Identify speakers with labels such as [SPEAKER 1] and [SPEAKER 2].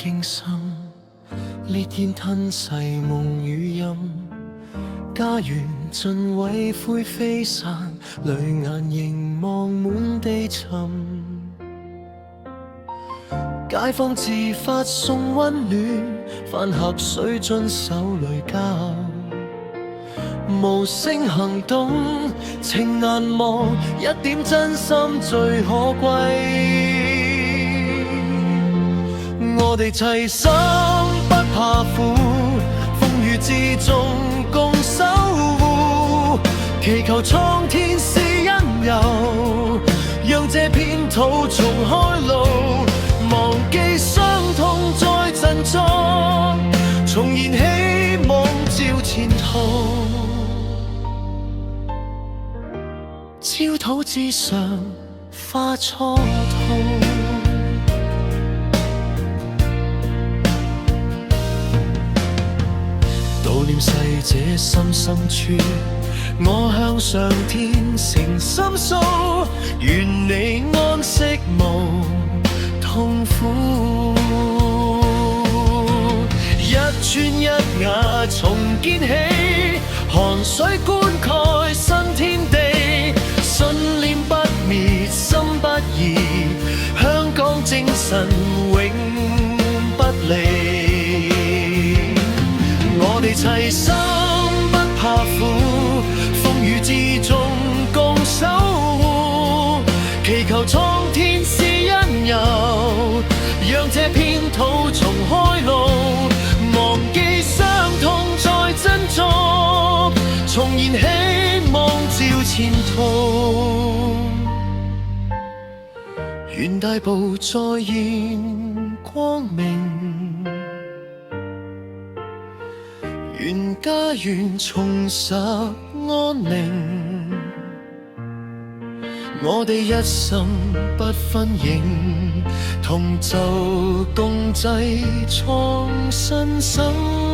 [SPEAKER 1] 驚心，烈焰吞噬夢與陰，家園盡毀灰飛散，淚眼凝望滿地尋。街坊自發送溫暖，飯盒水樽手裏交，無聲行動，情難忘，一點真心最可貴。我哋齊心不怕苦，風雨之中共守護，祈求蒼天施恩佑，讓這片土重開路，忘記傷痛再振作，重燃希望照前途。焦土之上化蹉跎，悼念逝者心深處，我向上天誠心訴，願你安息無痛苦。一磚一瓦重建起，汗水灌溉新天地，信念不滅心不移，香港精神永不離。我哋齊心不怕苦，風雨之中共守護，祈求蒼天施恩佑，讓這片土重開路，忘記傷痛再振作，重燃希望照前途。願大步再現光明，願家園重拾安寧，我哋一心不分型，同舟共濟創新生。